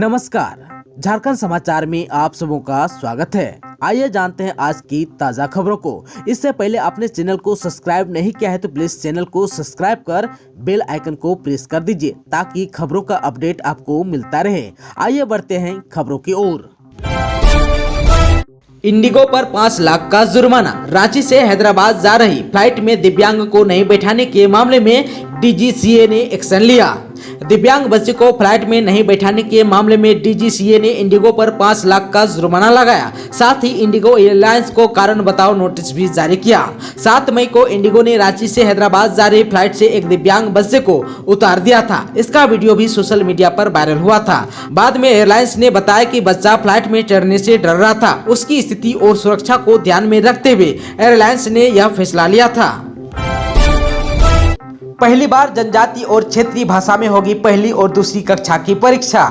नमस्कार, झारखंड समाचार में आप सबों का स्वागत है। आइए जानते हैं आज की ताज़ा खबरों को। इससे पहले आपने चैनल को सब्सक्राइब नहीं किया है तो प्लीज चैनल को सब्सक्राइब कर बेल आइकन को प्रेस कर दीजिए ताकि खबरों का अपडेट आपको मिलता रहे। आइए बढ़ते हैं खबरों की ओर। इंडिगो पर 5 लाख का जुर्माना। रांची से हैदराबाद जा रही फ्लाइट में दिव्यांग को नहीं बैठाने के मामले में डीजीसीए ने एक्शन लिया। दिव्यांग बच्चे को फ्लाइट में नहीं बैठाने के मामले में डीजीसीए ने इंडिगो पर 5 लाख का जुर्माना लगाया। साथ ही इंडिगो एयरलाइंस को कारण बताओ नोटिस भी जारी किया। 7 मई को इंडिगो ने रांची से हैदराबाद जा रही फ्लाइट से एक दिव्यांग बच्चे को उतार दिया था। इसका वीडियो भी सोशल मीडिया पर वायरल हुआ था। बाद में एयरलाइंस ने बताया कि बच्चा फ्लाइट में चढ़ने से डर रहा था। उसकी स्थिति और सुरक्षा को ध्यान में रखते हुए एयरलाइंस ने यह फैसला लिया था। पहली बार जनजाति और क्षेत्रीय भाषा में होगी पहली और दूसरी कक्षा की परीक्षा।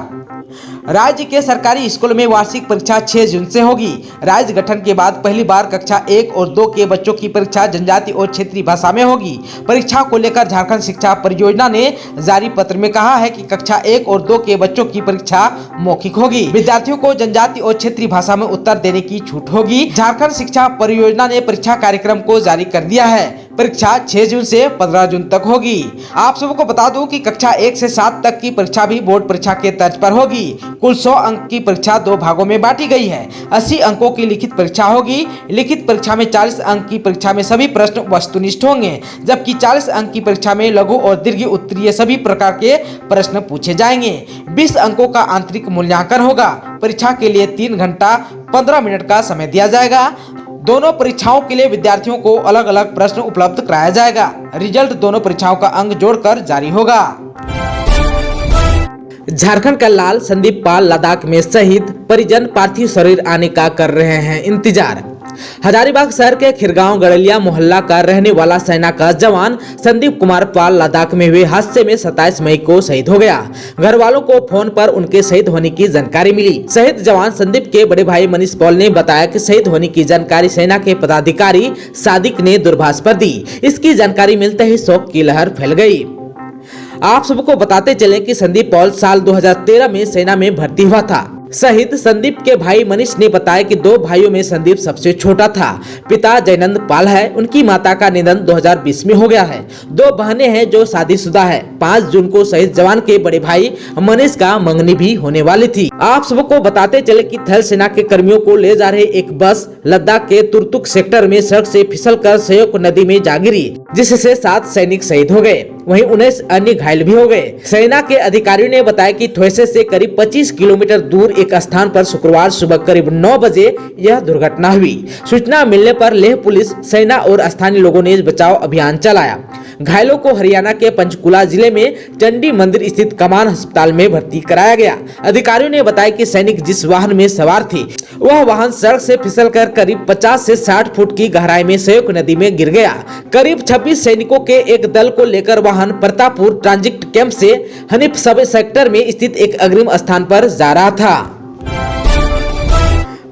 राज्य के सरकारी स्कूल में वार्षिक परीक्षा 6 जून से होगी। राज्य गठन के बाद पहली बार कक्षा 1 और 2 के बच्चों की परीक्षा जनजाति और क्षेत्रीय भाषा में होगी। परीक्षा को लेकर झारखंड शिक्षा परियोजना ने जारी पत्र में कहा है कि कक्षा 1 और 2 के बच्चों की परीक्षा मौखिक होगी। विद्यार्थियों को जनजाति और क्षेत्रीय भाषा में उत्तर देने की छूट होगी। झारखंड शिक्षा परियोजना ने परीक्षा कार्यक्रम को जारी कर दिया है। परीक्षा 6 जून से 15 जून तक होगी। आप सबको बता दूं कि कक्षा 1 से 7 तक की परीक्षा भी बोर्ड परीक्षा के तर्ज पर होगी। कुल 100 अंक की परीक्षा 2 भागों में बांटी गई है। 80 अंकों की लिखित परीक्षा होगी। लिखित परीक्षा में 40 अंक की परीक्षा में सभी प्रश्न वस्तुनिष्ठ होंगे, जबकि 40 अंक की परीक्षा में लघु और दीर्घ उत्तरीय सभी प्रकार के प्रश्न पूछे जाएंगे। 20 अंकों का आंतरिक मूल्यांकन होगा। परीक्षा के लिए 3 घंटा 15 मिनट का समय दिया जाएगा। दोनों परीक्षाओं के लिए विद्यार्थियों को अलग अलग प्रश्न उपलब्ध कराया जाएगा। रिजल्ट दोनों परीक्षाओं का अंक जोड़कर जारी होगा। झारखंड का लाल संदीप पाल लद्दाख में शहीद, परिजन पार्थिव शरीर आने का कर रहे हैं इंतजार। हजारीबाग शहर के खिरगांव गड़लिया मोहल्ला का रहने वाला सेना का जवान संदीप कुमार पाल लद्दाख में हुए हादसे में 27 मई को शहीद हो गया। घर वालों को फोन पर उनके शहीद होने की जानकारी मिली। शहीद जवान संदीप के बड़े भाई मनीष पॉल ने बताया कि शहीद होने की जानकारी सेना के पदाधिकारी सादिक ने दूरभाष पर दी। इसकी जानकारी मिलते ही शोक की लहर फैल गई। आप सबको बताते चले कि संदीप पॉल साल 2013 में सेना में भर्ती हुआ था। शहीद संदीप के भाई मनीष ने बताया कि 2 भाइयों में संदीप सबसे छोटा था। पिता जयनंद पाल है। उनकी माता का निधन 2020 में हो गया है। 2 बहनें हैं जो शादीशुदा है। 5 जून को शहीद जवान के बड़े भाई मनीष का मंगनी भी होने वाली थी। आप सबको बताते चले कि थल सेना के कर्मियों को ले जा रहे एक बस लद्दाख के तुर्तुक सेक्टर में सड़क से फिसलकर सयोक नदी में जा गिरी, जिससे 7 सैनिक शहीद हो गए। वहीं 19 अन्य घायल भी हो गए। सेना के अधिकारियों ने बताया कि थोइसे से करीब 25 किलोमीटर दूर एक स्थान पर शुक्रवार सुबह करीब 9 बजे यह दुर्घटना हुई। सूचना मिलने पर लेह पुलिस, सेना और स्थानीय लोगों ने बचाव अभियान चलाया। घायलों को हरियाणा के पंचकुला जिले में चंडी मंदिर स्थित कमान अस्पताल में भर्ती कराया गया। अधिकारियों ने बताया कि सैनिक जिस वाहन में सवार थे वह वाहन सड़क से फिसलकर करीब 50 से 60 फुट की गहराई में सयोक नदी में गिर गया। करीब 26 सैनिकों के एक दल को लेकर वाहन प्रतापपुर ट्रांजिट कैंप से हनीफ सब सेक्टर में स्थित एक अग्रिम स्थान पर जा रहा था।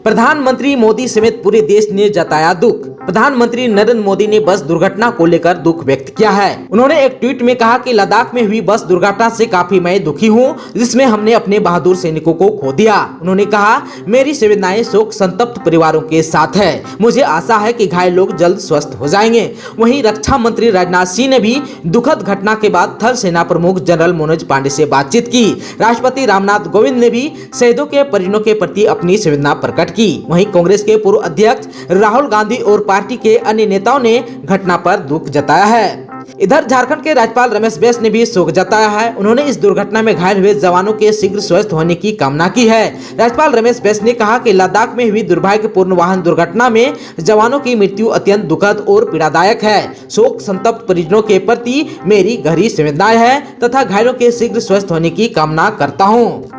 प्रधानमंत्री मोदी समेत पूरे देश ने जताया दुख। प्रधानमंत्री नरेंद्र मोदी ने बस दुर्घटना को लेकर दुख व्यक्त किया है। उन्होंने एक ट्वीट में कहा कि लद्दाख में हुई बस दुर्घटना से काफी मैं दुखी हूं, जिसमें हमने अपने बहादुर सैनिकों को खो दिया। उन्होंने कहा, मेरी संवेदनाएं शोक संतप्त परिवारों के साथ है। मुझे आशा है कि घायल लोग जल्द स्वस्थ हो जाएंगे। वहीं रक्षा मंत्री राजनाथ सिंह ने भी दुखद घटना के बाद थल सेना प्रमुख जनरल मनोज पांडे से बातचीत की। राष्ट्रपति रामनाथ कोविंद ने भी शहीदों के परिजनों के प्रति अपनी संवेदना प्रकट की। वहीं कांग्रेस के पूर्व अध्यक्ष राहुल गांधी और पार्टी के अन्य नेताओं ने घटना पर दुख जताया है। इधर झारखंड के राज्यपाल रमेश बैस ने भी शोक जताया है। उन्होंने इस दुर्घटना में घायल हुए जवानों के शीघ्र स्वस्थ होने की कामना की है। राज्यपाल रमेश बैस ने कहा कि लद्दाख में हुई दुर्भाग्यपूर्ण वाहन दुर्घटना में जवानों की मृत्यु अत्यंत दुखद और पीड़ादायक है। शोक संतप्त परिजनों के प्रति मेरी गहरी संवेदनाएं है तथा घायलों के शीघ्र स्वस्थ होने की कामना करता हूँ।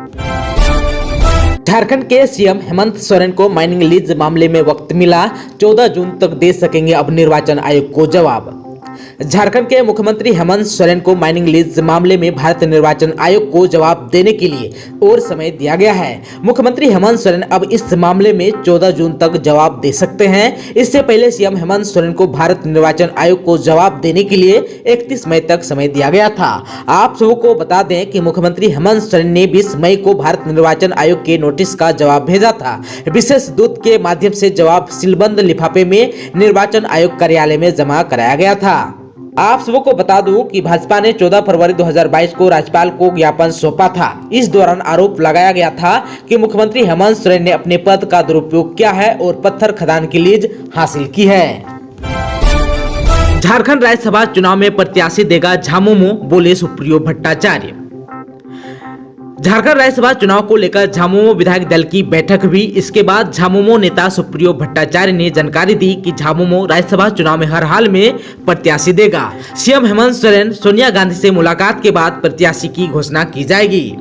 झारखंड के सीएम हेमंत सोरेन को माइनिंग लीज मामले में वक्त मिला। 14 जून तक दे सकेंगे अब निर्वाचन आयोग को जवाब। झारखंड के मुख्यमंत्री हेमंत सोरेन को माइनिंग लीज मामले में भारत निर्वाचन आयोग को जवाब देने के लिए और समय दिया गया है। मुख्यमंत्री हेमंत सोरेन अब इस मामले में 14 जून तक जवाब दे सकते हैं। इससे पहले सीएम हेमंत सोरेन को भारत निर्वाचन आयोग को जवाब देने के लिए 31 मई तक समय दिया गया था। आप सबको बता दें कि मुख्यमंत्री हेमंत सोरेन ने 20 मई को भारत निर्वाचन आयोग के नोटिस का जवाब भेजा था। विशेष दूत के माध्यम से जवाब सीलबंद लिफाफे में निर्वाचन आयोग कार्यालय में जमा कराया गया था। आप सबको बता दूं कि भाजपा ने 14 फरवरी 2022 को राज्यपाल को ज्ञापन सौंपा था। इस दौरान आरोप लगाया गया था कि मुख्यमंत्री हेमंत सोरेन ने अपने पद का दुरुपयोग किया है और पत्थर खदान की लीज हासिल की है। झारखंड राज्यसभा चुनाव में प्रत्याशी देगा झामुमो, बोले सुप्रियो भट्टाचार्य। झारखंड राज्यसभा चुनाव को लेकर झामुमो विधायक दल की बैठक हुई। इसके बाद झामुमो नेता सुप्रियो भट्टाचार्य ने जानकारी दी कि झामुमो राज्यसभा चुनाव में हर हाल में प्रत्याशी देगा। सीएम हेमंत सोरेन सोनिया गांधी से मुलाकात के बाद प्रत्याशी की घोषणा की जाएगी।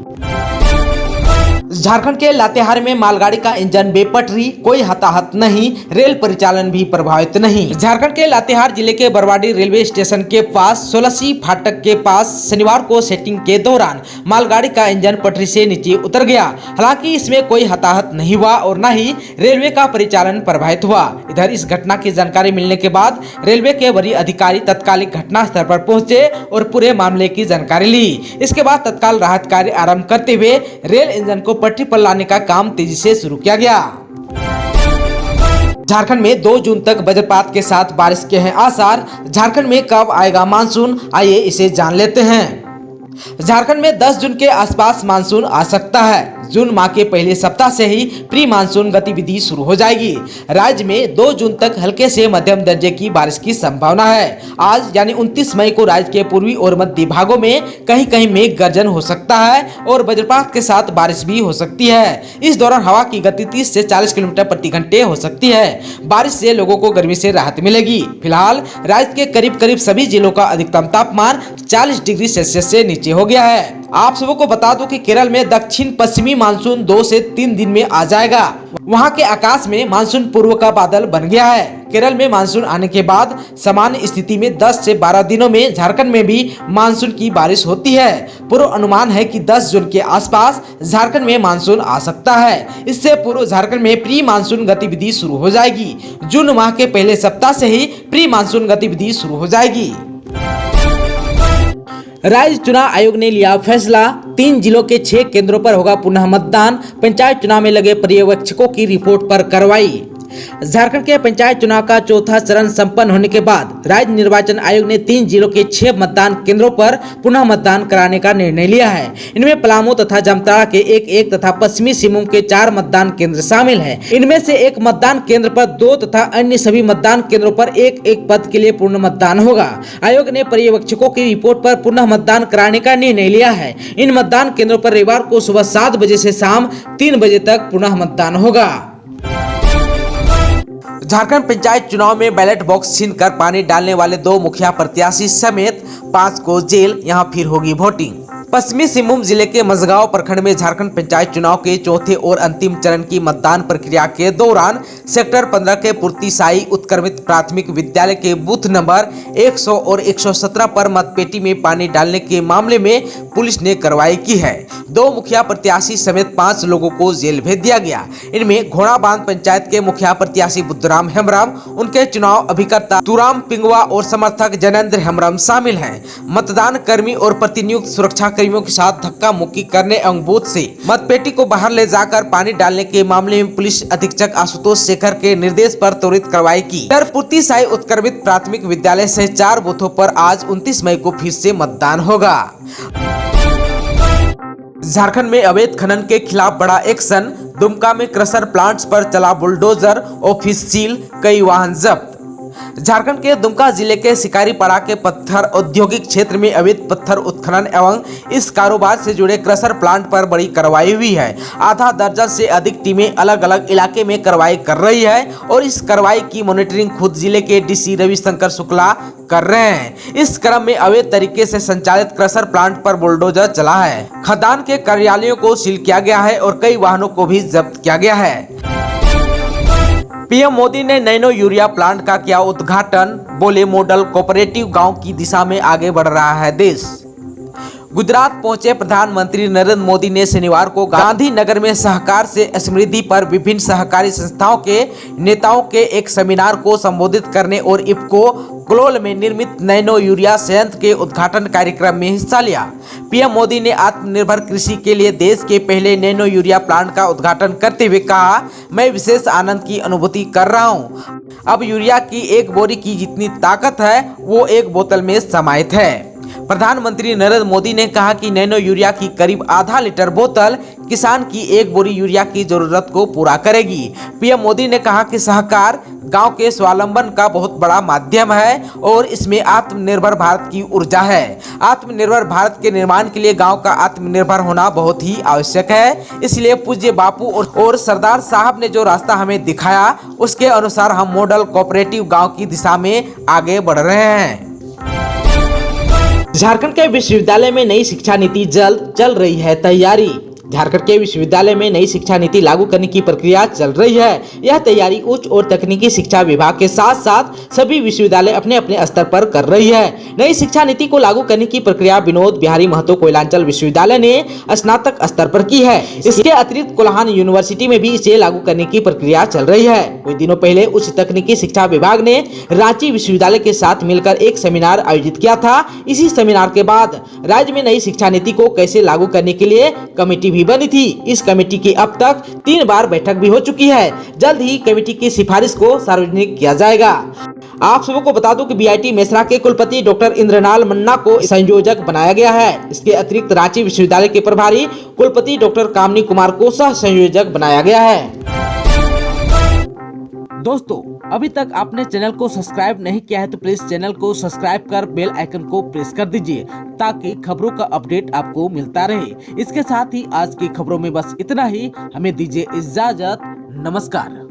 झारखंड के लातेहार में मालगाड़ी का इंजन बेपटरी, कोई हताहत नहीं, रेल परिचालन भी प्रभावित नहीं। झारखंड के लातेहार जिले के बरवाडी रेलवे स्टेशन के पास 16 फाटक के पास शनिवार को सेटिंग के दौरान मालगाड़ी का इंजन पटरी से नीचे उतर गया। हालांकि इसमें कोई हताहत नहीं हुआ और न ही रेलवे का परिचालन प्रभावित हुआ। इधर इस घटना की जानकारी मिलने के बाद रेलवे के वरीय अधिकारी तत्कालिक घटना स्थल पर पहुंचे और पूरे मामले की जानकारी ली। इसके बाद तत्काल राहत कार्य आरम्भ करते हुए रेल इंजन को पटरी पर लाने का काम तेजी से शुरू किया गया। झारखंड में 2 जून तक वज्रपात के साथ बारिश के हैं आसार। झारखंड में कब आएगा मानसून, आइए इसे जान लेते हैं। झारखंड में 10 जून के आसपास मानसून आ सकता है। जून माह के पहले सप्ताह से ही प्री मानसून गतिविधि शुरू हो जाएगी। राज्य में 2 जून तक हल्के से मध्यम दर्जे की बारिश की संभावना है। आज यानी 29 मई को राज्य के पूर्वी और मध्य भागों में कहीं कहीं मेघ गर्जन हो सकता है और वज्रपात के साथ बारिश भी हो सकती है। इस दौरान हवा की गति 30 से 40 किलोमीटर प्रति घंटे हो सकती है। बारिश से लोगों को गर्मी से राहत मिलेगी। फिलहाल राज्य के करीब सभी जिलों का अधिकतम तापमान 40 डिग्री सेल्सियस से नीचे हो गया है। आप सबको बता दूं कि केरल में दक्षिण पश्चिमी मानसून 2 से 3 दिन में आ जाएगा। वहां के आकाश में मानसून पूर्व का बादल बन गया है। केरल में मानसून आने के बाद सामान्य स्थिति में 10 से 12 दिनों में झारखंड में भी मानसून की बारिश होती है। पूर्व अनुमान है कि 10 जून के आसपास झारखंड में मानसून आ सकता है। इससे पूर्व झारखंड में प्री मानसून गतिविधि शुरू हो जाएगी। जून माह के पहले सप्ताह से ही प्री मानसून गतिविधि शुरू हो जाएगी। राज्य चुनाव आयोग ने लिया फैसला, 3 जिलों के 6 केंद्रों पर होगा पुनः मतदान। पंचायत चुनाव में लगे पर्यवेक्षकों की रिपोर्ट पर कार्रवाई। झारखंड के पंचायत चुनाव का चौथा चरण संपन्न होने के बाद राज्य निर्वाचन आयोग ने 3 जिलों के 6 मतदान केंद्रों पर पुनः मतदान कराने का निर्णय लिया है। इनमें पलामू तथा जामताड़ा के 1 तथा पश्चिमी सिंहभूम के 4 मतदान केंद्र शामिल हैं। इनमें से 1 मतदान केंद्र पर 2 तथा अन्य सभी मतदान केंद्रों पर 1 पद के लिए पूर्ण मतदान होगा। आयोग ने पर्यवेक्षकों की रिपोर्ट पर पुनः मतदान कराने का निर्णय लिया है। इन मतदान केंद्रों पर रविवार को सुबह 7 बजे से शाम 3 बजे तक पुनः मतदान होगा। झारखंड पंचायत चुनाव में बैलेट बॉक्स छीनकर पानी डालने वाले 2 मुखिया प्रत्याशी समेत 5 को जेल, यहां फिर होगी वोटिंग। पश्चिमी सिंहभूम जिले के मझगांव प्रखंड में झारखंड पंचायत चुनाव के चौथे और अंतिम चरण की मतदान प्रक्रिया के दौरान सेक्टर 15 के पूर्ति साई उत्क्रमित प्राथमिक विद्यालय के बूथ नंबर 100 और 117 पर मतपेटी में पानी डालने के मामले में पुलिस ने कार्रवाई की है। 2 मुखिया प्रत्याशी समेत 5 लोगों को जेल भेज दिया गया। इनमें घोड़ाबांध पंचायत के मुखिया प्रत्याशी बुद्धराम हेम्ब्रम, उनके चुनाव अभिकर्ता तुराम पिंगवा और समर्थक जनेंद्र हेम्ब्रम शामिल हैं। मतदान कर्मी और प्रतिनियुक्त सुरक्षा कर्मियों के साथ धक्का मुक्की करने एवं बूथ से मतपेटी को बाहर ले जाकर पानी डालने के मामले में पुलिस अधीक्षक आशुतोष शेखर के निर्देश पर त्वरित कार्रवाई की। पूर्ति साई उत्क्रमित प्राथमिक विद्यालय से 4 बूथों पर आज 29 मई को फिर से मतदान होगा। झारखंड में अवैध खनन के खिलाफ बड़ा एक्शन, दुमका में क्रशर प्लांट्स पर चला बुलडोजर, ऑफिस सील, कई वाहन जब्त। झारखंड के दुमका जिले के शिकारीपाड़ा के पत्थर औद्योगिक क्षेत्र में अवैध पत्थर उत्खनन एवं इस कारोबार से जुड़े क्रशर प्लांट पर बड़ी कार्रवाई हुई है। आधा दर्जन से अधिक टीमें अलग अलग इलाके में कार्रवाई कर रही है और इस कार्रवाई की मॉनिटरिंग खुद जिले के डीसी रविशंकर शुक्ला कर रहे हैं। इस क्रम में अवैध तरीके से संचालित क्रशर प्लांट पर बुलडोजर चला है। खदान के कार्यालयों को सील किया गया है और कई वाहनों को भी जब्त किया गया है। पीएम मोदी ने नैनो यूरिया प्लांट का किया उद्घाटन, बोले मॉडल कोऑपरेटिव गांव की दिशा में आगे बढ़ रहा है देश। गुजरात पहुंचे प्रधानमंत्री नरेंद्र मोदी ने शनिवार को गांधीनगर में सहकार से समृद्धि पर विभिन्न सहकारी संस्थाओं के नेताओं के एक सेमिनार को संबोधित करने और इफ्को क्लोल में निर्मित नैनो यूरिया संयंत्र के उद्घाटन कार्यक्रम में हिस्सा लिया। पीएम मोदी ने आत्मनिर्भर कृषि के लिए देश के पहले नैनो यूरिया प्लांट का उद्घाटन करते हुए कहा, मैं विशेष आनंद की अनुभूति कर रहा हूं। अब यूरिया की एक बोरी की जितनी ताकत है वो एक बोतल में समाहित है। प्रधानमंत्री नरेंद्र मोदी ने कहा कि नैनो यूरिया की करीब आधा लीटर बोतल किसान की एक बोरी यूरिया की जरूरत को पूरा करेगी। पीएम मोदी ने कहा कि सहकार गांव के स्वावलंबन का बहुत बड़ा माध्यम है और इसमें आत्मनिर्भर भारत की ऊर्जा है। आत्मनिर्भर भारत के निर्माण के लिए गांव का आत्मनिर्भर होना बहुत ही आवश्यक है। इसलिए पूज्य बापू और सरदार साहब ने जो रास्ता हमें दिखाया उसके अनुसार हम मॉडल कोऑपरेटिव गांव की दिशा में आगे बढ़ रहे हैं। झारखंड के विश्वविद्यालय में नई शिक्षा नीति जल्द चल रही है तैयारी। झारखंड के विश्वविद्यालय में नई शिक्षा नीति लागू करने की प्रक्रिया चल रही है। यह तैयारी उच्च और तकनीकी शिक्षा विभाग के साथ साथ सभी विश्वविद्यालय अपने अपने स्तर पर कर रही है। नई शिक्षा नीति को लागू करने की प्रक्रिया विनोद बिहारी महतो कोयलांचल विश्वविद्यालय ने स्नातक स्तर पर की है। इसके अतिरिक्त कोल्हान यूनिवर्सिटी में भी इसे लागू करने की प्रक्रिया चल रही है। कुछ दिनों पहले उच्च तकनीकी शिक्षा विभाग ने रांची विश्वविद्यालय के साथ मिलकर एक सेमिनार आयोजित किया था। इसी सेमिनार के बाद राज्य में नई शिक्षा नीति को कैसे लागू करने के लिए कमेटी बनी थी। इस कमेटी की अब तक 3 बार बैठक भी हो चुकी है। जल्द ही कमेटी की सिफारिश को सार्वजनिक किया जाएगा। आप सबको बता दूं कि बीआईटी मेसरा के कुलपति डॉक्टर इंद्रनाल मन्ना को संयोजक बनाया गया है। इसके अतिरिक्त रांची विश्वविद्यालय के प्रभारी कुलपति डॉक्टर कामनी कुमार को सह संयोजक बनाया गया है। दोस्तों, अभी तक आपने चैनल को सब्सक्राइब नहीं किया है तो प्लीज चैनल को सब्सक्राइब कर बेल आइकन को प्रेस कर दीजिए ताकि खबरों का अपडेट आपको मिलता रहे। इसके साथ ही आज की खबरों में बस इतना ही। हमें दीजिए इजाजत। नमस्कार।